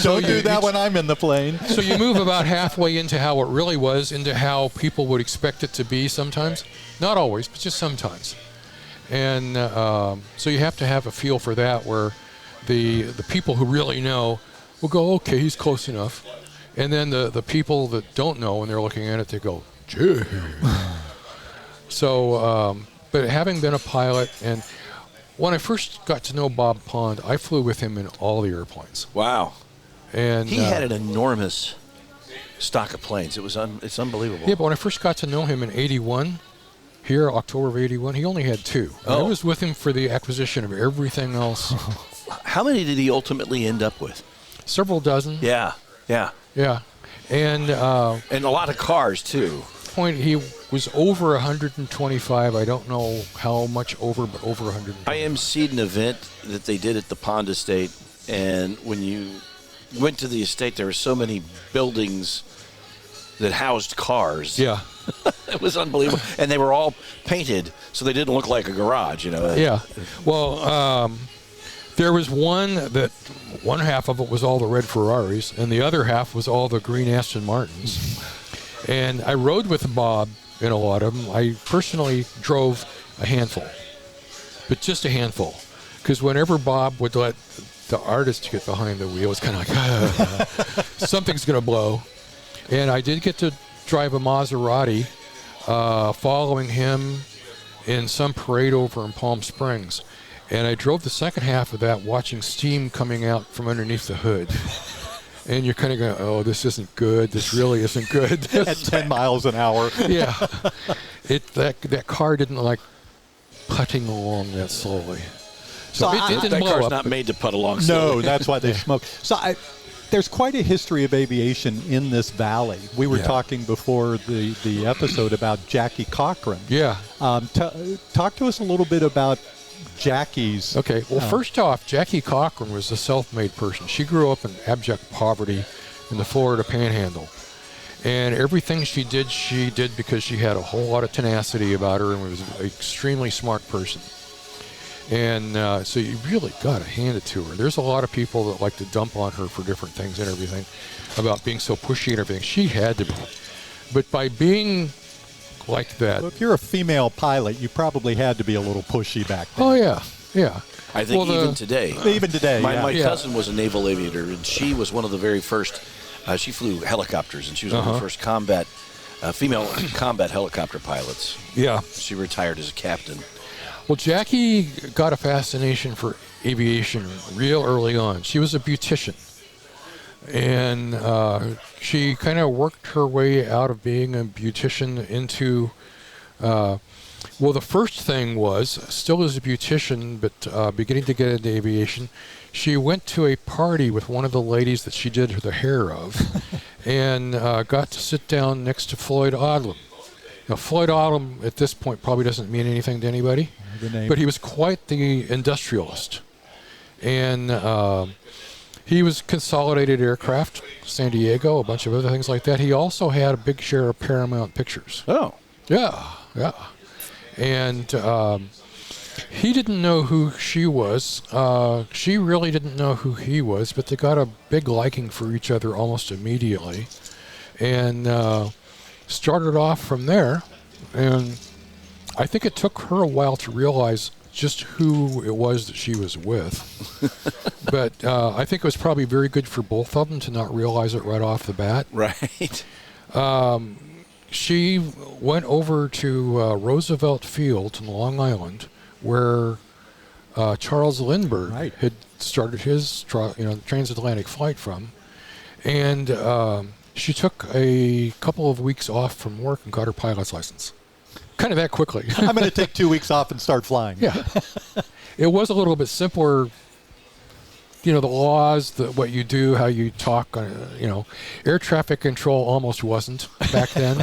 Don't do that when I'm in the plane. So you move about halfway into how it really was, into how people would expect it to be sometimes. Not always, but just sometimes. And so you have to have a feel for that, where the people who really know will go, okay, he's close enough. And then the people that don't know, when they're looking at it, they go, gee. So, but having been a pilot, and when I first got to know Bob Pond, I flew with him in all the airplanes. Wow. And he had an enormous stock of planes. It's unbelievable. Yeah, but when I first got to know him in 81, here, October of 81, he only had 2. I was with him for the acquisition of everything else. How many did he ultimately end up with? Several dozen. Yeah. And a lot of cars, too. Point, he was over 125. I don't know how much over, but over 125. I emceed an event that they did at the Pond Estate, and when you went to the estate, there were so many buildings that housed cars. Yeah. It was unbelievable. And they were all painted, so they didn't look like a garage, Yeah. Well, there was one half of it was all the red Ferraris, and the other half was all the green Aston Martins. And I rode with Bob in a lot of them. I personally drove a handful, but just a handful. Because whenever Bob would let the artist get behind the wheel, it's kind of like, something's going to blow. And I did get to drive a Maserati following him in some parade over in Palm Springs. And I drove the second half of that watching steam coming out from underneath the hood. And you're kind of going, oh, this isn't good. This really isn't good. At 10 miles an hour. Yeah. That car didn't like putting along that slowly. So it didn't that blow car's up, not made to putt along slowly. No, that's why they smoke. So there's quite a history of aviation in this valley. We were talking before the episode about Jackie Cochran. Yeah. Talk to us a little bit about Jackie's. Okay. Well, first off, Jackie Cochran was a self-made person. She grew up in abject poverty in the Florida Panhandle. And everything she did because she had a whole lot of tenacity about her and was an extremely smart person. And so you really got to hand it to her. There's a lot of people that like to dump on her for different things and everything about being so pushy and everything. She had to be. But by being like that... Well, if you're a female pilot, you probably had to be a little pushy back then. Oh, yeah. I think even today. My cousin was a naval aviator, and she was one of the very first... she flew helicopters, and she was one of the first female combat helicopter pilots. Yeah. She retired as a captain. Well, Jackie got a fascination for aviation real early on. She was a beautician. And she kind of worked her way out of being a beautician into... well, the first thing was, still as a beautician, but beginning to get into aviation, she went to a party with one of the ladies that she did the hair of and got to sit down next to Floyd Odlum. Now, Floyd Odlum at this point probably doesn't mean anything to anybody, but he was quite the industrialist. And He was Consolidated Aircraft, San Diego, a bunch of other things like that. He also had a big share of Paramount Pictures. Oh. Yeah. And he didn't know who she was. She really didn't know who he was, but they got a big liking for each other almost immediately. And started off from there. And I think it took her a while to realize just who it was that she was with. But I think it was probably very good for both of them to not realize it right off the bat. Right. She went over to Roosevelt Field in Long Island, where Charles Lindbergh had started his transatlantic flight from. And she took a couple of weeks off from work and got her pilot's license. Kind of that quickly. I'm going to take 2 weeks off and start flying. Yeah. It was a little bit simpler, the laws, what you do, how you talk, air traffic control almost wasn't back then.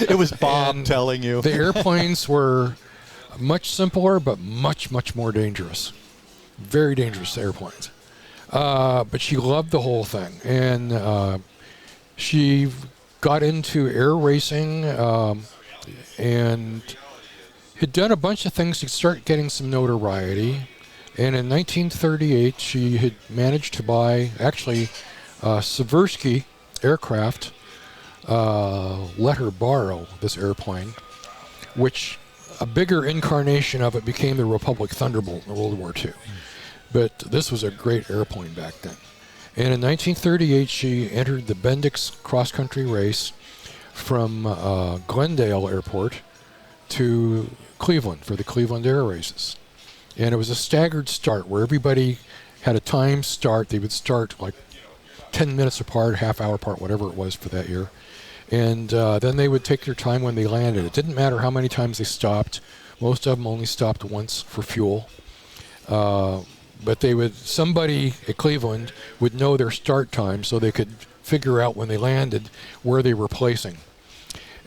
It was Bob telling you. The airplanes were much simpler, but much, much more dangerous. Very dangerous airplanes. But she loved the whole thing. And she got into air racing and had done a bunch of things to start getting some notoriety. And in 1938, she had managed to buy, Seversky Aircraft let her borrow this airplane, which a bigger incarnation of it became the Republic Thunderbolt in World War II. But this was a great airplane back then. And in 1938, she entered the Bendix cross-country race from Glendale Airport to Cleveland for the Cleveland Air Races. And it was a staggered start where everybody had a timed start. They would start like 10 minutes apart, half hour apart, whatever it was for that year. And then they would take their time when they landed. It didn't matter how many times they stopped. Most of them only stopped once for fuel. But somebody at Cleveland would know their start time so they could figure out when they landed where they were placing.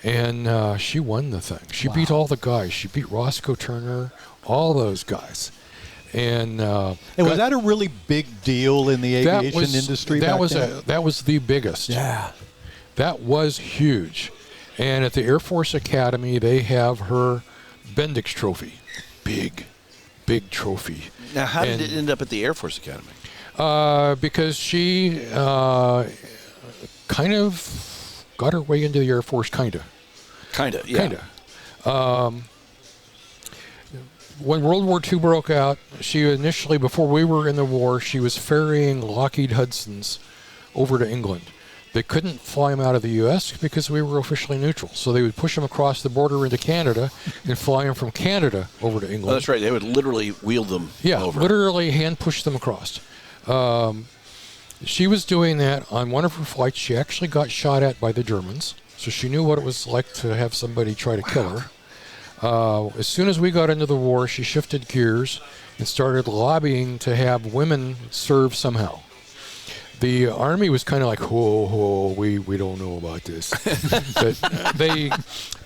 And she won the thing. She beat all the guys. She beat Roscoe Turner, all those guys. And was that a really big deal in the aviation industry back then? That was the biggest. Yeah. That was huge. And at the Air Force Academy, they have her Bendix trophy. Big trophy. Now, how did it end up at the Air Force Academy? Because she kind of got her way into the Air Force, kind of. When World War II broke out, she initially, before we were in the war, she was ferrying Lockheed Hudsons over to England. They couldn't fly them out of the U.S. because we were officially neutral. So they would push them across the border into Canada and fly them from Canada over to England. Oh, that's right. They would literally wheel them over. Literally hand push them across. She was doing that on one of her flights. She actually got shot at by the Germans. So she knew what it was like to have somebody try to kill her. As soon as we got into the war, she shifted gears and started lobbying to have women serve somehow. The Army was kind of like, we don't know about this. But they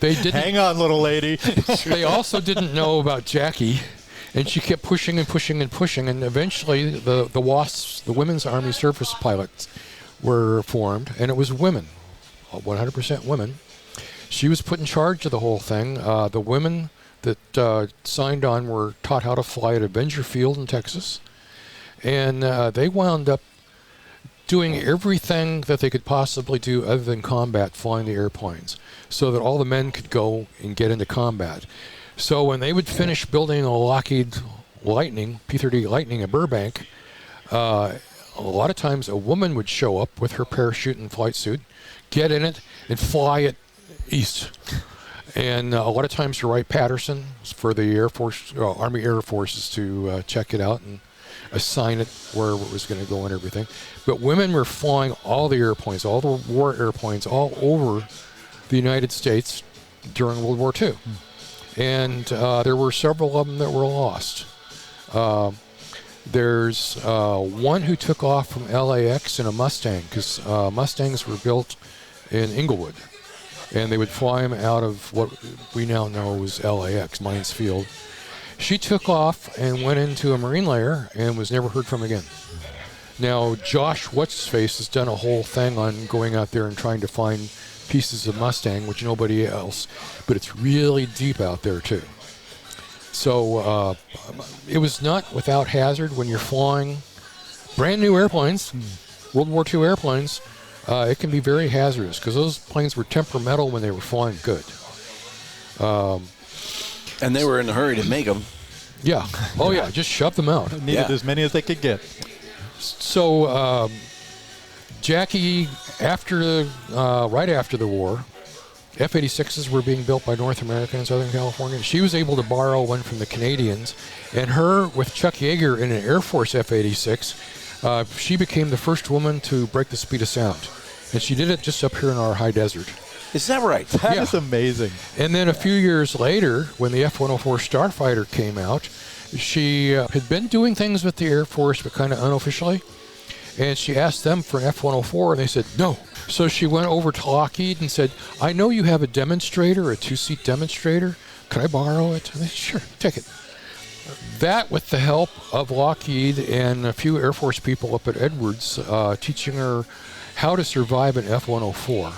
didn't. Hang on, little lady. They also didn't know about Jackie, and she kept pushing and pushing and pushing, and eventually the WASPs, the Women's Army Surface Pilots, were formed, and it was women, 100% women. She was put in charge of the whole thing. The women that signed on were taught how to fly at Avenger Field in Texas, and they wound up doing everything that they could possibly do other than combat, flying the airplanes, so that all the men could go and get into combat. So when they would finish building a Lockheed Lightning, P-38 Lightning at Burbank, a lot of times a woman would show up with her parachute and flight suit, get in it, and fly it east. And a lot of times to Wright-Patterson for the Air Force, Army Air Forces to check it out and assign it where it was going to go and everything. But women were flying all the airplanes, all the war airplanes, all over the United States during World War II. And there were several of them that were lost. There's one who took off from LAX in a Mustang, because Mustangs were built in Inglewood. And they would fly them out of what we now know as LAX, Mines Field. She took off and went into a Marine layer and was never heard from again. Now, Josh What's-His-Face has done a whole thing on going out there and trying to find pieces of Mustang, which nobody else, but it's really deep out there too. So it was not without hazard when you're flying brand new airplanes, World War II airplanes. It can be very hazardous because those planes were temperamental when they were flying good. And they were in a hurry to make them. Yeah. Oh, yeah. Just shove them out. Needed as many as they could get. So, Jackie, right after the war, F-86s were being built by North America in Southern California. She was able to borrow one from the Canadians, and her with Chuck Yeager in an Air Force F-86, she became the first woman to break the speed of sound, and she did it just up here in our high desert. Is that right? That is amazing. And then a few years later, when the F-104 Starfighter came out, she had been doing things with the Air Force, but kind of unofficially. And she asked them for an F-104, and they said no. So she went over to Lockheed and said, I know you have a demonstrator, a 2-seat demonstrator. Can I borrow it? And they said, sure, take it. That, with the help of Lockheed and a few Air Force people up at Edwards, teaching her how to survive an F-104.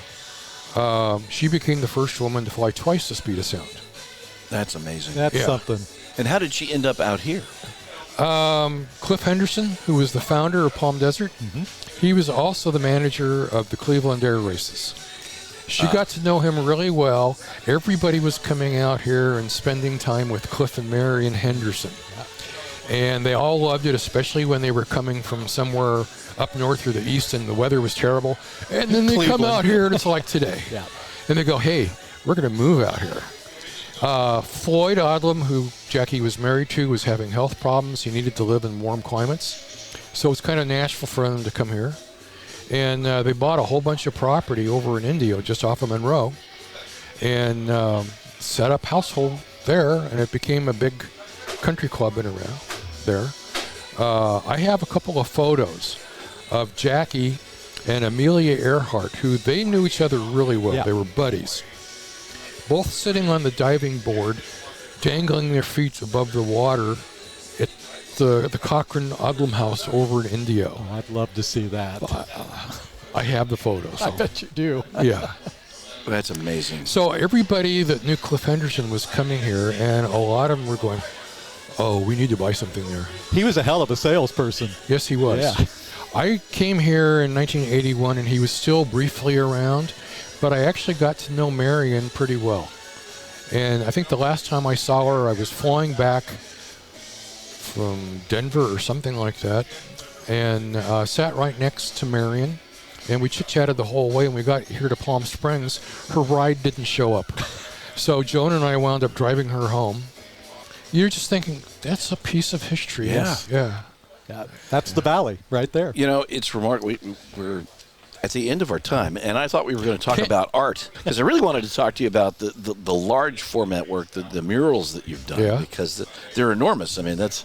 She became the first woman to fly twice the speed of sound. That's amazing. That's something. And how did she end up out here? Cliff Henderson, who was the founder of Palm Desert, he was also the manager of the Cleveland Air Races. She got to know him really well. Everybody was coming out here and spending time with Cliff and Marion Henderson. And they all loved it, especially when they were coming from somewhere up north or the east and the weather was terrible. And then they come out here and it's like today. And they go, hey, we're going to move out here. Floyd Odlum, who Jackie was married to, was having health problems. He needed to live in warm climates. So it's kind of natural for them to come here. And they bought a whole bunch of property over in Indio, just off of Monroe, and set up household there, and it became a big country club in around there. I have a couple of photos of Jackie and Amelia Earhart, who they knew each other really well. Yeah. They were buddies. Both sitting on the diving board, dangling their feet above the water at the Cochrane Odlum House over in Indio. Oh, I'd love to see that. I have the photos. I bet you do. Yeah. That's amazing. So everybody that knew Cliff Henderson was coming here, and a lot of them were going, oh, we need to buy something there. He was a hell of a salesperson. Yes, he was. Yeah. I came here in 1981, and he was still briefly around, but I actually got to know Marion pretty well. And I think the last time I saw her, I was flying back from Denver or something like that, and sat right next to Marion, and we chit-chatted the whole way. And we got here to Palm Springs. Her ride didn't show up. So Joan and I wound up driving her home. You're just thinking, that's a piece of history. Yeah. Yeah. That's the valley right there. You know, it's remarkable. We're at the end of our time, and I thought we were going to talk about art, because I really wanted to talk to you about the large format work, the murals that you've done, because they're enormous. I mean, that's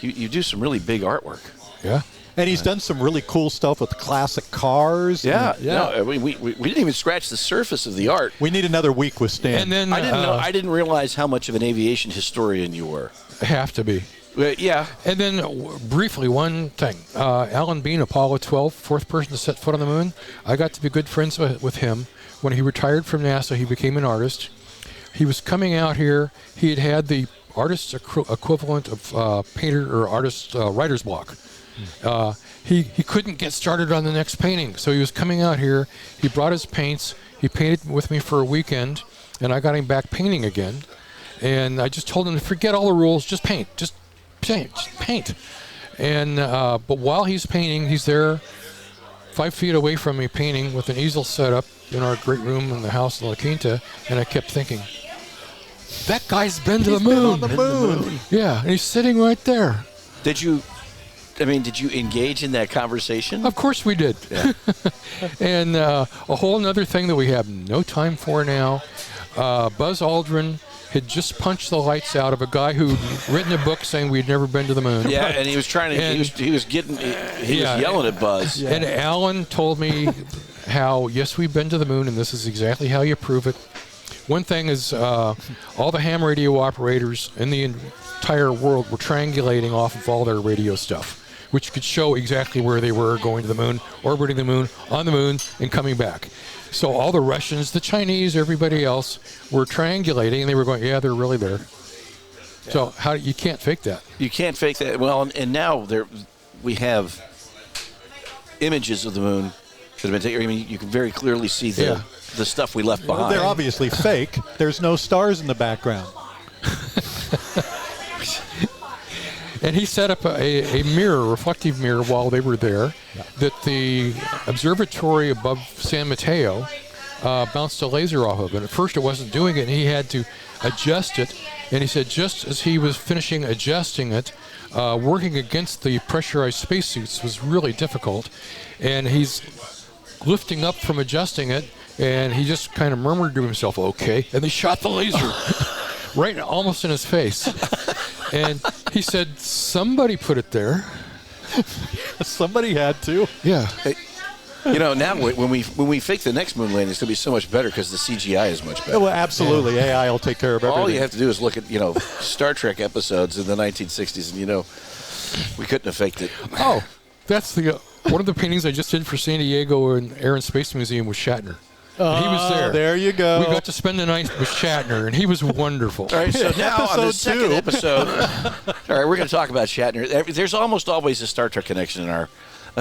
you do some really big artwork. Yeah. And he's done some really cool stuff with classic cars. Yeah. Yeah. No, I mean, we didn't even scratch the surface of the art. We need another week with Stan. And then I didn't realize how much of an aviation historian you were. have to be. Yeah. And then briefly, one thing. Alan Bean, Apollo 12, fourth person to set foot on the moon. I got to be good friends with him. When he retired from NASA, he became an artist. He was coming out here. He had had the artist's equivalent of painter or artist writer's block. He couldn't get started on the next painting, so he was coming out here. He brought his paints. He painted with me for a weekend, and I got him back painting again. And I just told him to forget all the rules, just paint, just paint. And but while he's painting, he's there 5 feet away from me painting with an easel set up in our great room in the house in La Quinta, and I kept thinking, that guy's been to the moon. Been on the moon. Yeah, and he's sitting right there. Did you engage in that conversation? Of course we did. Yeah. And a whole other thing that we have no time for now, Buzz Aldrin had just punched the lights out of a guy who'd written a book saying we'd never been to the moon. Yeah, and he was trying to, he was yelling at Buzz. Yeah. And Alan told me how, yes, we've been to the moon, and this is exactly how you prove it. One thing is all the ham radio operators in the entire world were triangulating off of all their radio stuff. which could show exactly where they were going to the moon, orbiting the moon, on the moon, and coming back. So all the Russians, the Chinese, everybody else were triangulating, and they were going, yeah, they're really there. Yeah. So you can't fake that. You can't fake that. Well, and now we have images of the moon that have been taken. I mean, you can very clearly see the stuff we left behind. Well, they're obviously fake. There's no stars in the background. And he set up a mirror, reflective mirror, while they were there, that the observatory above San Mateo bounced a laser off of. And at first it wasn't doing it, and he had to adjust it. And he said just as he was finishing adjusting it, working against the pressurized spacesuits was really difficult. And he's lifting up from adjusting it, and he just kind of murmured to himself, okay. And they shot the laser right almost in his face. And he said, somebody put it there. Somebody had to. Yeah. Hey, now when we fake the next moon landing, it's going to be so much better because the CGI is much better. Well, absolutely. Yeah. AI will take care of everything. All you have to do is look at, Star Trek episodes in the 1960s, and, we couldn't have faked it. Oh, that's one of the paintings I just did for San Diego and Air and Space Museum with Shatner. He was there. There you go. We got to spend the night with Shatner, and he was wonderful. All right, so now on the second episode, all right, we're going to talk about Shatner. There's almost always a Star Trek connection in our.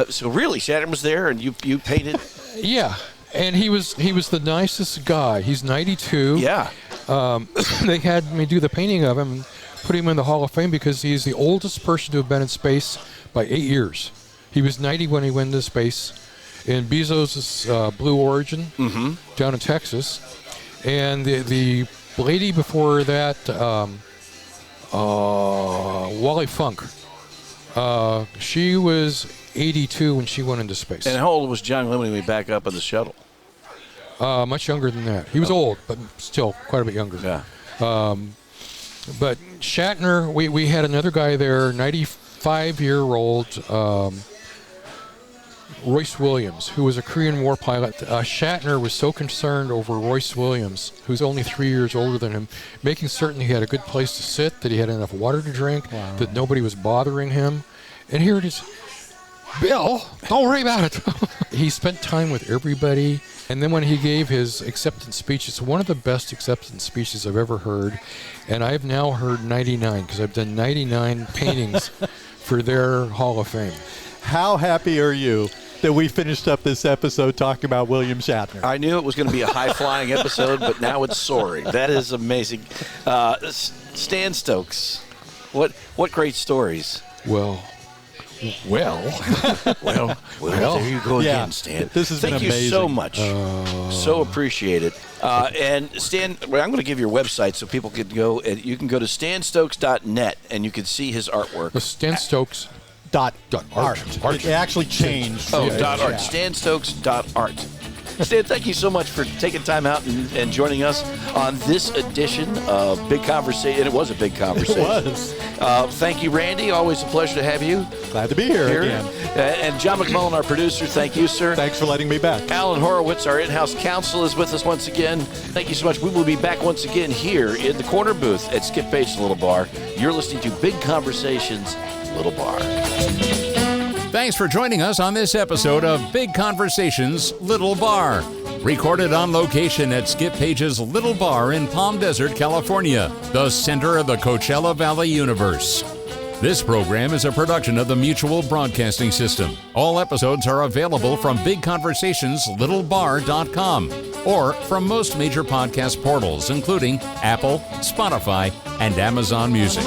So really, Shatner was there, and you painted. Yeah, and he was the nicest guy. He's 92. Yeah. They had me do the painting of him and put him in the Hall of Fame because he's the oldest person to have been in space by 8 years. He was 90 when he went into space. In Bezos' Blue Origin down in Texas. And the lady before that, Wally Funk, she was 82 when she went into space. And how old was John Glenn when we back up on the shuttle? Much younger than that. He was old, but still quite a bit younger. Yeah. But Shatner, we had another guy there, 95-year-old Royce Williams, who was a Korean War pilot. Shatner was so concerned over Royce Williams, who's only 3 years older than him, making certain he had a good place to sit, that he had enough water to drink, that nobody was bothering him. And here it is, Bill, don't worry about it. He spent time with everybody. And then when he gave his acceptance speech, it's one of the best acceptance speeches I've ever heard. And I've now heard 99, because I've done 99 paintings for their Hall of Fame. How happy are you that we finished up this episode talking about William Shatner? I knew it was going to be a high-flying episode, but now it's soaring. That is amazing. Stan Stokes, what great stories. Well, there you go again, Stan. This has been amazing. Thank you so much. So appreciate it. And Stan, I'm going to give your website so people can go, and you can go to stanstokes.net, and you can see his artwork. Stan Stokes. Art. It actually changed. art. Stanstokes.art. Stan, thank you so much for taking time out and joining us on this edition of Big Conversation. And it was a big conversation. It was. Thank you, Randy. Always a pleasure to have you. Glad to be here again. And John McMullen, our producer, thank you, sir. Thanks for letting me back. Alan Horowitz, our in-house counsel, is with us once again. Thank you so much. We will be back once again here in the corner booth at Skip Paige's Little Bar. You're listening to Big Conversations, Little Bar. Thanks for joining us on this episode of Big Conversations, Little Bar. Recorded on location at Skip Paige's Little Bar in Palm Desert, California, the center of the Coachella Valley Universe. This program is a production of the Mutual Broadcasting System. All episodes are available from BigConversationsLittleBar.com or from most major podcast portals, including Apple, Spotify, and Amazon Music.